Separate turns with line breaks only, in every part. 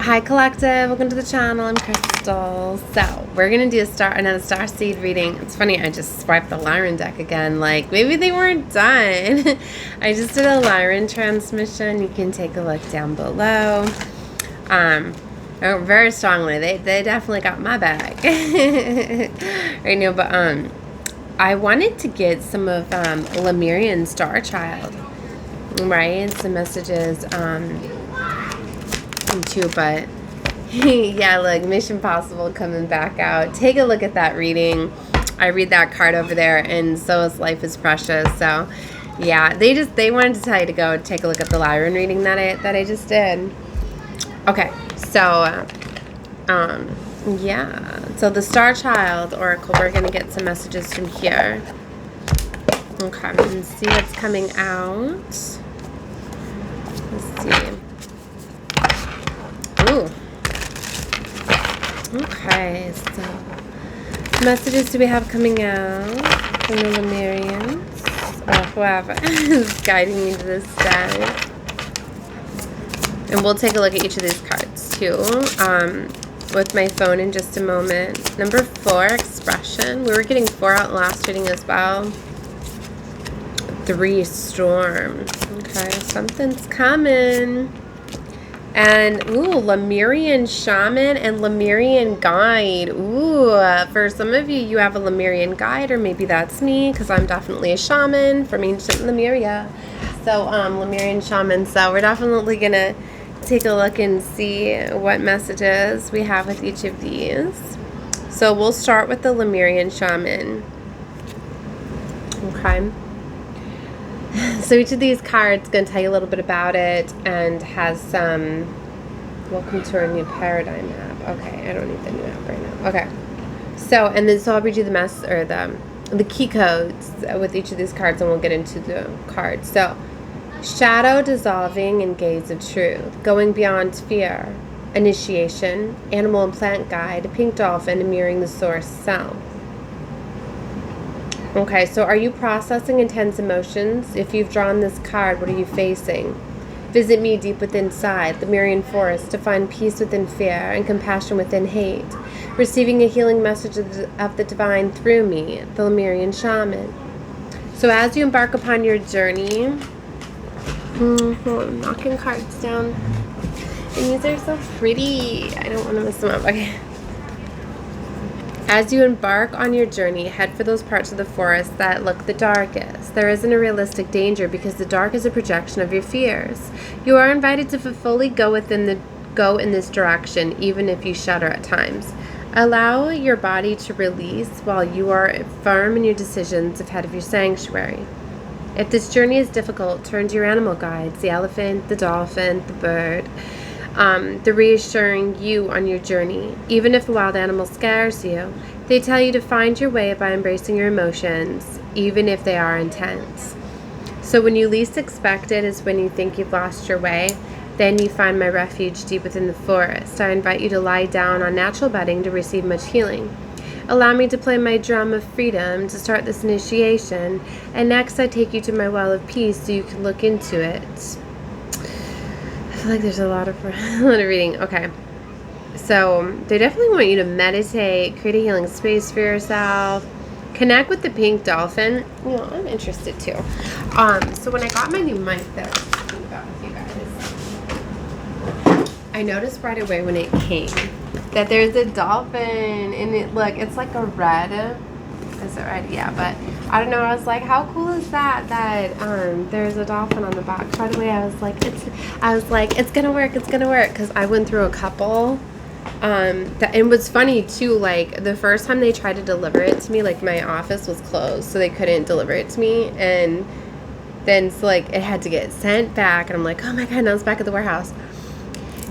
Hi Collective, welcome to the channel. I'm Crystal. So we're gonna do another Starseed reading. It's funny, I just swiped the Lyran deck again. Like maybe they weren't done. I just did a Lyran transmission. You can take a look down below. Very strongly. They definitely got my back right now. But I wanted to get some of Lemurian Starchild, right? Some messages too, but yeah, look, Mission Possible coming back out. Take a look at that reading. I read that card over there, and so is Life is Precious. So yeah, they wanted to tell you to go take a look at the Lyran reading that I just did. Okay, so yeah, so the Starchild Oracle, we're gonna get some messages from here. Okay, and see what's coming out. Let's see. Ooh. Okay, so messages do we have coming out from the Lemurians? Or whoever is guiding me to this deck. And we'll take a look at each of these cards too with my phone in just a moment. Number 4, Expression. We were getting 4 out last reading as well. 3, Storm. Okay, something's coming. And, ooh, Lemurian Shaman and Lemurian Guide. Ooh, for some of you, you have a Lemurian Guide, or maybe that's me, because I'm definitely a shaman from ancient Lemuria. So, Lemurian Shaman. So, we're definitely going to take a look and see what messages we have with each of these. So, we'll start with the Lemurian Shaman. Okay. So each of these cards is going to tell you a little bit about it and has some welcome to our new paradigm map. Okay, I don't need the new map right now. Okay. So, and then so I'll read you the key codes with each of these cards, and we'll get into the cards. So, Shadow Dissolving and Gaze of Truth, Going Beyond Fear, Initiation, Animal and Plant Guide, Pink Dolphin, and Mirroring the Source Self. Okay, so are you processing intense emotions? If you've drawn this card, what are you facing? Visit me deep within inside, the Lemurian forest, to find peace within fear and compassion within hate. Receiving a healing message of the divine through me, the Lemurian Shaman. So as you embark upon your journey, I'm knocking cards down. And these are so pretty. I don't want to mess them up. Okay. As you embark on your journey, head for those parts of the forest that look the darkest. There isn't a realistic danger because the dark is a projection of your fears. You are invited to fully go in this direction, even if you shudder at times. Allow your body to release while you are firm in your decisions ahead of your sanctuary. If this journey is difficult, turn to your animal guides, the elephant, the dolphin, the bird. They're reassuring you on your journey. Even if a wild animal scares you, they tell you to find your way by embracing your emotions, even if they are intense. So when you least expect it is when you think you've lost your way. Then you find my refuge deep within the forest. I invite you to lie down on natural bedding to receive much healing. Allow me to play my drum of freedom to start this initiation, and next I take you to my well of peace so you can look into it. I feel like there's a lot of reading. Okay. So they definitely want you to meditate, create a healing space for yourself, connect with the pink dolphin. You know, I'm interested too. So when I got my new mic that I was talking about with you guys, I noticed right away when it came that there's a dolphin, and it's like a red. Is it red? Yeah, but I don't know. I was like, how cool is that there's a dolphin on the box? Right away, I was like, it's gonna work. It's gonna work, because I went through a couple. And what's funny too, like the first time they tried to deliver it to me, like my office was closed, so they couldn't deliver it to me, and then so like it had to get sent back, and I'm like, oh my god, now it's back at the warehouse.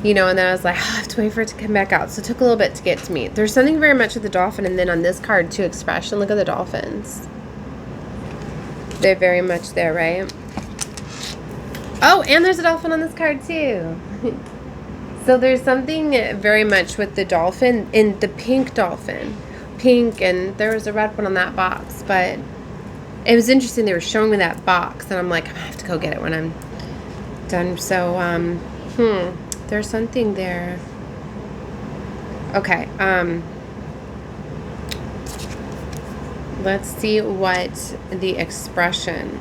You know, and then I was like, oh, I have to wait for it to come back out. So it took a little bit to get to me. There's something very much with the dolphin. And then on this card, too, Expression. Look at the dolphins. They're very much there, right? Oh, and there's a dolphin on this card, too. So there's something very much with the dolphin, in the pink dolphin. Pink, and there was a red one on that box. But it was interesting. They were showing me that box. And I'm like, I have to go get it when I'm done. So, there's something there. Okay, let's see what the expression.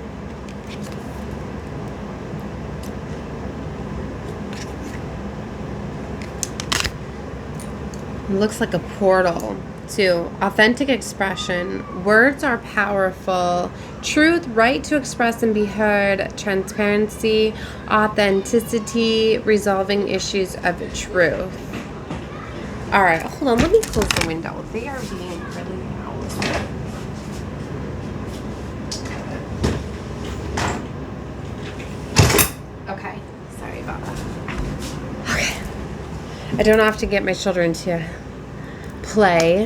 It looks like a portal to authentic expression. Words are powerful. Truth, right to express and be heard. Transparency, authenticity, resolving issues of truth. All right, hold on. Let me close the window. They are being really loud. Okay, sorry about that. Okay, I don't have to get my children to play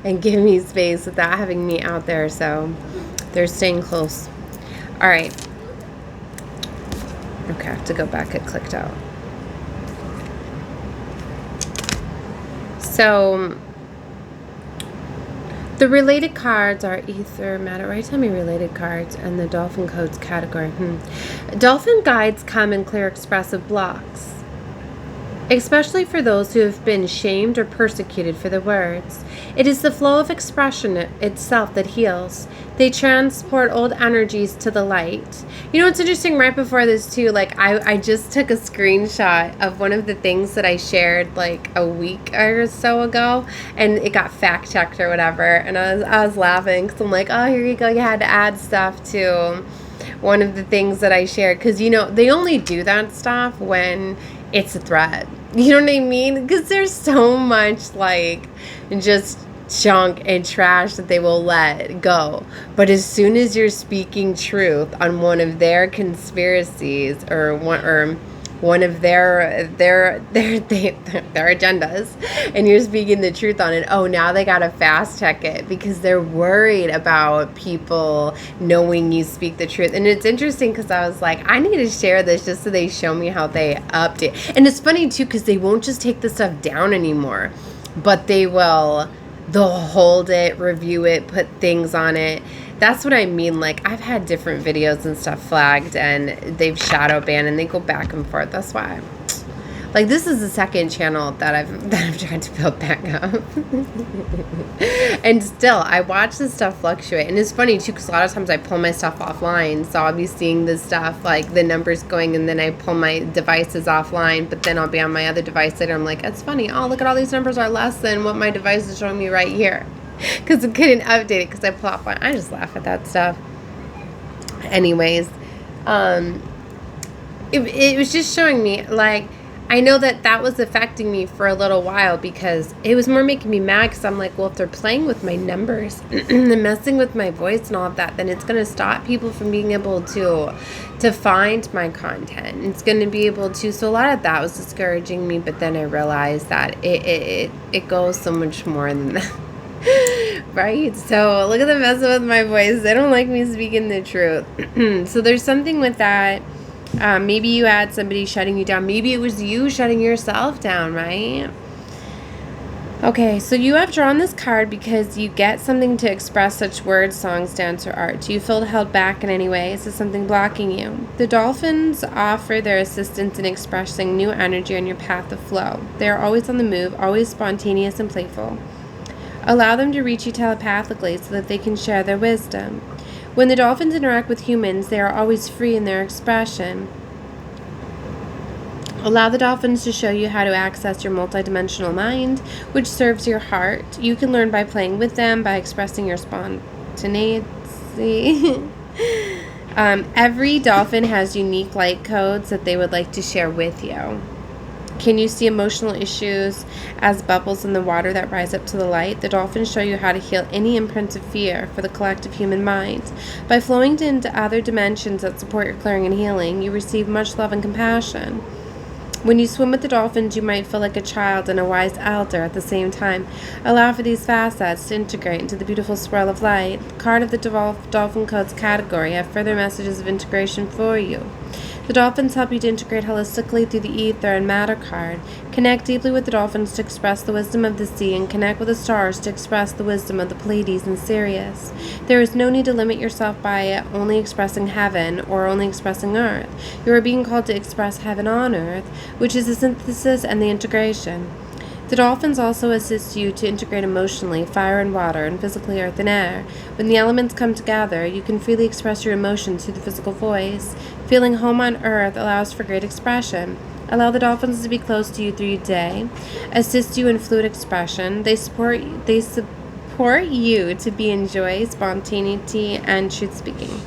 and give me space without having me out there, so they're staying close. All right. Okay, I have to go back. It clicked out. So the related cards are ether, matter. Right, tell me related cards and the dolphin codes category. Dolphin guides come in clear expressive blocks, especially for those who have been shamed or persecuted for their words. It is the flow of expression itself that heals. They transport old energies to the light. You know what's interesting, right before this too, like I just took a screenshot of one of the things that I shared like a week or so ago, and it got fact checked or whatever, and I was laughing because I'm like, oh, here you go, you had to add stuff to one of the things that I shared, because you know they only do that stuff when it's a threat. You know what I mean? Because there's so much like just junk and trash that they will let go. But as soon as you're speaking truth on one of their conspiracies or one of their agendas, and you're speaking the truth on it, oh, now they gotta fast check it because they're worried about people knowing you speak the truth. And it's interesting because I was like, I need to share this just so they show me how they update. And it's funny too because they won't just take the stuff down anymore, but they'll hold it, review it, put things on it. That's what I mean. Like, I've had different videos and stuff flagged and they've shadow banned and they go back and forth. That's why, like, this is the second channel that I've tried to build back up. And still, I watch this stuff fluctuate. And it's funny too, because a lot of times I pull my stuff offline. So I'll be seeing this stuff, like the numbers going, and then I pull my devices offline, but then I'll be on my other device later. I'm like, it's funny. Oh, look at all these numbers are less than what my device is showing me right here. Because it couldn't update it because I pull offline. I just laugh at that stuff. Anyways, it was just showing me, like, I know that was affecting me for a little while because it was more making me mad because I'm like, well, if they're playing with my numbers and messing with my voice and all of that, then it's going to stop people from being able to find my content. It's going to be able to, so a lot of that was discouraging me, but then I realized that it goes so much more than that. Right? So look at them messing with my voice. They don't like me speaking the truth. So there's something with that. Maybe you had somebody shutting you down. Maybe it was you shutting yourself down, right? Okay, so you have drawn this card because you get something to express such words, songs, dance, or art. Do you feel held back in any way? Is there something blocking you? The dolphins offer their assistance in expressing new energy on your path of flow. They are always on the move, always spontaneous and playful. Allow them to reach you telepathically so that they can share their wisdom. When the dolphins interact with humans, they are always free in their expression. Allow the dolphins to show you how to access your multidimensional mind, which serves your heart. You can learn by playing with them, by expressing your spontaneity. Every dolphin has unique light codes that they would like to share with you. Can you see emotional issues as bubbles in the water that rise up to the light? The dolphins show you how to heal any imprints of fear for the collective human mind. By flowing into other dimensions that support your clearing and healing, you receive much love and compassion. When you swim with the dolphins, you might feel like a child and a wise elder at the same time. Allow for these facets to integrate into the beautiful swirl of light. The card of the Dolphin Codes category have further messages of integration for you. The dolphins help you to integrate holistically through the ether and matter card. Connect deeply with the dolphins to express the wisdom of the sea, and connect with the stars to express the wisdom of the Pleiades and Sirius. There is no need to limit yourself by only expressing heaven or only expressing earth. You are being called to express heaven on earth, which is the synthesis and the integration. The dolphins also assist you to integrate emotionally fire and water and physically earth and air. When the elements come together, you can freely express your emotions through the physical voice. Feeling home on earth allows for great expression. Allow the dolphins to be close to you through your day, assist you in fluid expression. They support you to be in joy, spontaneity, and truth speaking.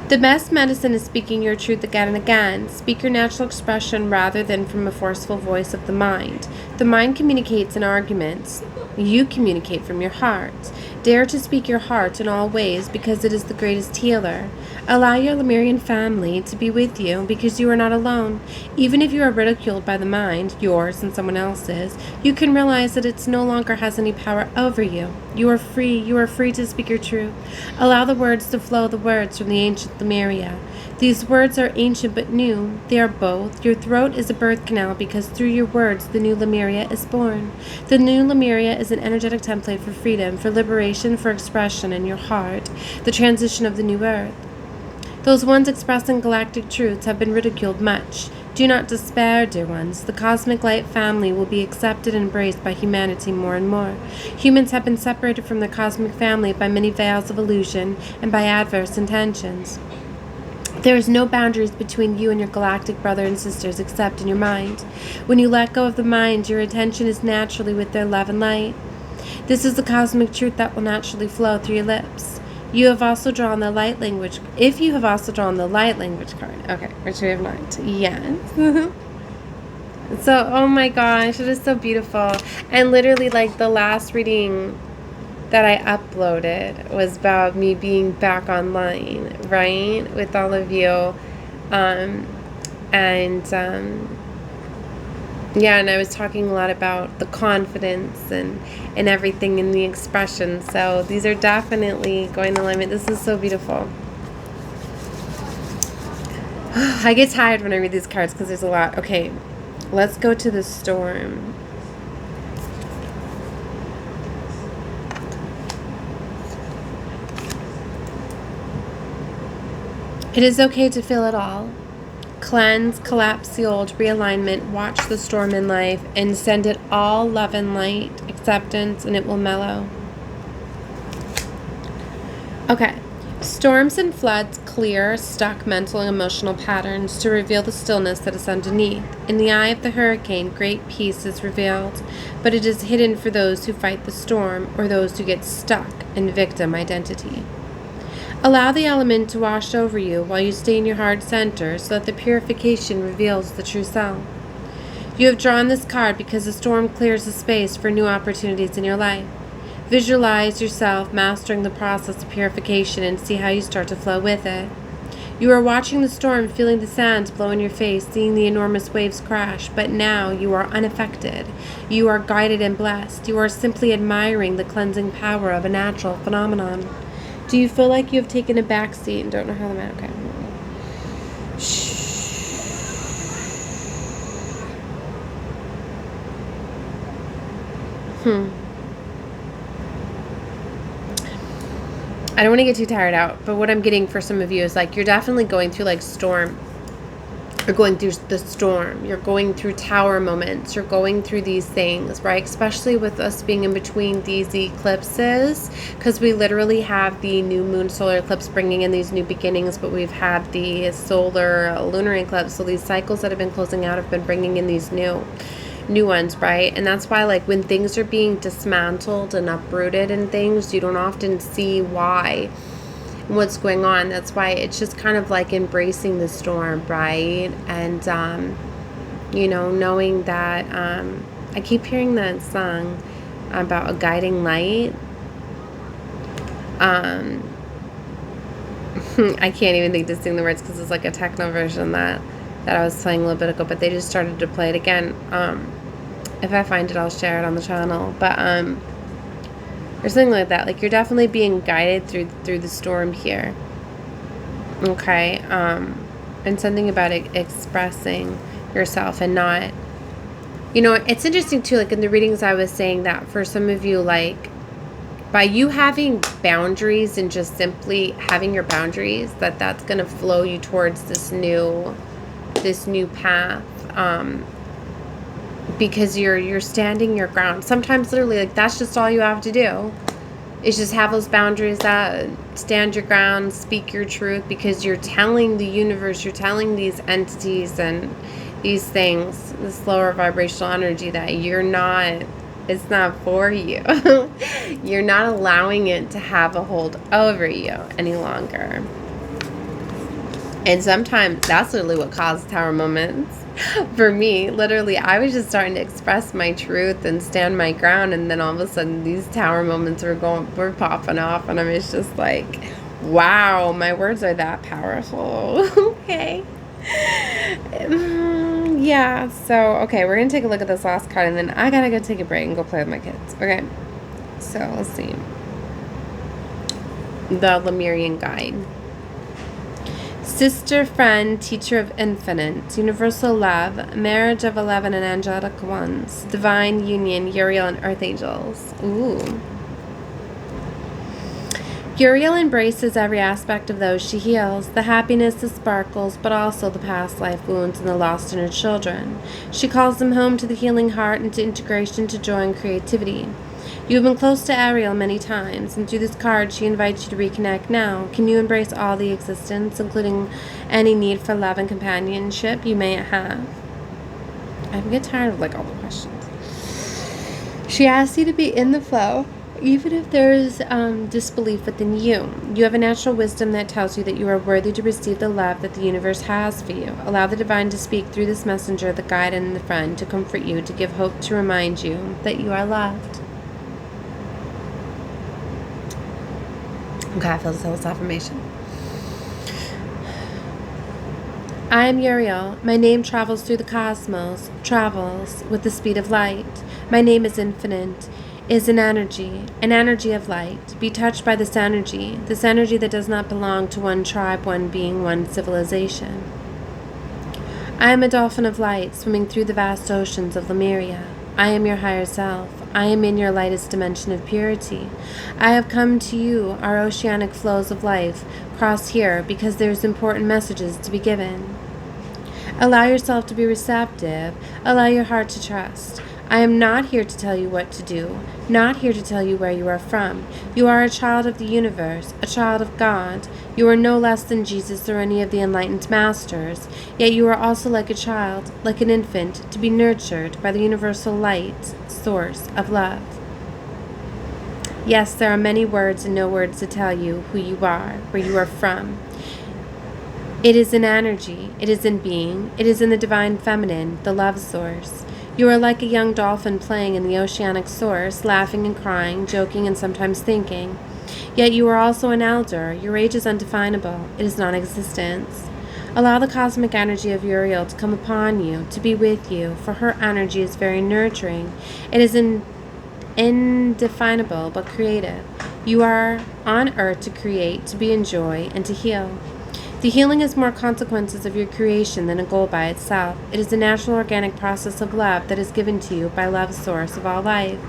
The best medicine is speaking your truth again and again. Speak your natural expression rather than from a forceful voice of the mind. The mind communicates in arguments. You communicate from your heart. Dare to speak your heart in all ways because it is the greatest healer. Allow your Lemurian family to be with you because you are not alone. Even if you are ridiculed by the mind, yours and someone else's, you can realize that it no longer has any power over you. You are free. You are free to speak your truth. Allow the words to flow, the words from the ancient Lemuria. These words are ancient but new. They are both. Your throat is a birth canal because through your words the new Lemuria is born. The new Lemuria is an energetic template for freedom, for liberation, for expression in your heart, the transition of the new earth. Those ones expressing galactic truths have been ridiculed much. Do not despair, dear ones. The cosmic light family will be accepted and embraced by humanity more and more. Humans have been separated from their cosmic family by many veils of illusion and by adverse intentions. There is no boundaries between you and your galactic brother and sisters except in your mind. When you let go of the mind, your attention is naturally with their love and light. This is the cosmic truth that will naturally flow through your lips. You have also drawn the light language. If you have also drawn the light language card, okay, which we have not. Yes. So, oh my gosh, it is so beautiful. And literally, like, the last reading that I uploaded was about me being back online, right, with all of you. Yeah, and I was talking a lot about the confidence and everything in the expression. So these are definitely going in alignment. This is so beautiful. I get tired when I read these cards because there's a lot. Okay, let's go to the storm. It is okay to feel it all. Cleanse, collapse the old, realignment, watch the storm in life, and send it all love and light, acceptance, and it will mellow. Okay. Storms and floods clear stuck mental and emotional patterns to reveal the stillness that is underneath. In the eye of the hurricane, great peace is revealed, but it is hidden for those who fight the storm or those who get stuck in victim identity. Allow the element to wash over you while you stay in your heart center so that the purification reveals the true self. You have drawn this card because the storm clears the space for new opportunities in your life. Visualize yourself mastering the process of purification and see how you start to flow with it. You are watching the storm, feeling the sands blow in your face, seeing the enormous waves crash, but now you are unaffected. You are guided and blessed. You are simply admiring the cleansing power of a natural phenomenon. Do you feel like you have taken a back seat and don't know how to manage? Okay. Shh. I don't want to get too tired out, but what I'm getting for some of you is like you're definitely going through like storm. You're going through the storm. You're going through tower moments. You're going through these things, right? Especially with us being in between these eclipses, because we literally have the new moon solar eclipse bringing in these new beginnings, but we've had the solar lunar eclipse. So these cycles that have been closing out have been bringing in these new ones, right? And that's why, like, when things are being dismantled and uprooted and things, you don't often see why. What's going on. That's why it's just kind of like embracing the storm, right? And you know, knowing that I keep hearing that song about a guiding light. I can't even think to sing the words because it's like a techno version that I was playing a little bit ago, but they just started to play it again. If I find it, I'll share it on the channel. But or something like that. Like, you're definitely being guided through the storm here. Okay. And something about expressing yourself and not, you know, it's interesting too, like in the readings I was saying that for some of you, like, by you having boundaries and just simply having your boundaries, that's going to flow you towards this new path. because you're standing your ground. Sometimes literally, like, that's just all you have to do. Is just have those boundaries, that stand your ground, speak your truth, because you're telling the universe, you're telling these entities and these things, this lower vibrational energy, that you're not, it's not for you. You're not allowing it to have a hold over you any longer. And sometimes that's literally what caused tower moments. For me, literally, I was just starting to express my truth and stand my ground, and then all of a sudden these tower moments were popping off, and I was just like, wow, my words are that powerful. Okay. Yeah, so, okay, we're going to take a look at this last card, and then I gotta go take a break and go play with my kids. Okay, so let's see. The Lemurian Guide. Sister, friend, teacher of infinite, universal love, marriage of 11 and angelic ones, divine union, Uriel and earth angels. Ooh. Uriel embraces every aspect of those she heals, the happiness, the sparkles, but also the past life wounds and the lost in her children. She calls them home to the healing heart and to integration, to joy and creativity. You have been close to Ariel many times, and through this card she invites you to reconnect now. Can you embrace all the existence, including any need for love and companionship you may have? I'm getting tired of, like, all the questions. She asks you to be in the flow, even if there is disbelief within you. You have a natural wisdom that tells you that you are worthy to receive the love that the universe has for you. Allow the divine to speak through this messenger, the guide and the friend, to comfort you, to give hope, to remind you that you are loved. Okay, I feel this affirmation. I am Uriel. My name travels through the cosmos, travels with the speed of light. My name is infinite, is an energy of light. Be touched by this energy that does not belong to one tribe, one being, one civilization. I am a dolphin of light swimming through the vast oceans of Lemuria. I am your higher self. I am in your lightest dimension of purity. I have come to you, our oceanic flows of life cross here because there's important messages to be given. Allow yourself to be receptive. Allow your heart to trust. I am not here to tell you what to do, not here to tell you where you are from. You are a child of the universe, a child of God. You are no less than Jesus or any of the enlightened masters, yet you are also like a child, like an infant, to be nurtured by the universal light, source of love. Yes, there are many words and no words to tell you who you are, where you are from. It is in energy, it is in being, it is in the divine feminine, the love source. You are like a young dolphin playing in the oceanic source, laughing and crying, joking and sometimes thinking. Yet you are also an elder. Your age is undefinable. It is non-existence. Allow the cosmic energy of Uriel to come upon you, to be with you, for her energy is very nurturing. It is indefinable but creative. You are on earth to create, to be in joy, and to heal. The healing is more consequences of your creation than a goal by itself. It is a natural organic process of love that is given to you by love's source of all life.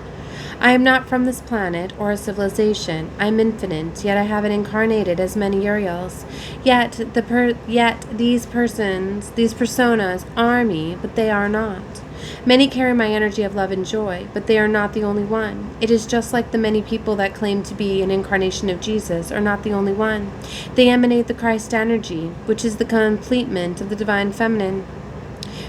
I am not from this planet or a civilization. I am infinite, yet I haven't incarnated as many Uriels. Yet these personas are me, but they are not. Many carry my energy of love and joy, but they are not the only one. It is just like the many people that claim to be an incarnation of Jesus are not the only one. They emanate the Christ energy, which is the completement of the divine feminine.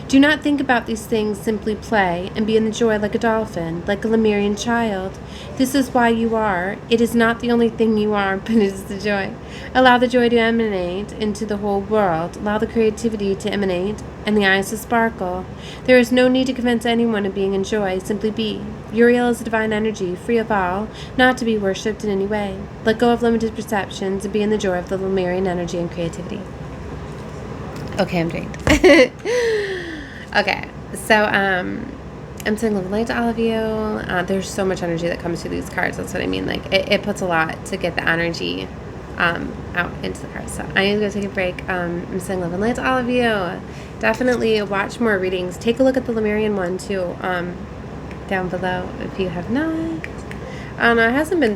Do not think about these things, simply play and be in the joy like a dolphin, like a Lemurian child. This is why you are. It is not the only thing you are, but it is the joy. Allow the joy to emanate into the whole world. Allow the creativity to emanate and the eyes to sparkle. There is no need to convince anyone of being in joy. Simply be. Uriel is a divine energy, free of all, not to be worshipped in any way. Let go of limited perceptions and be in the joy of the Lemurian energy and creativity. Okay, I'm drained. Okay, so I'm sending love and light to all of you. There's so much energy that comes through these cards. That's what I mean. Like, it puts a lot to get the energy out into the cards. So I need to go take a break. I'm sending love and light to all of you. Definitely watch more readings. Take a look at the Lemurian one too, down below if you have not. It hasn't been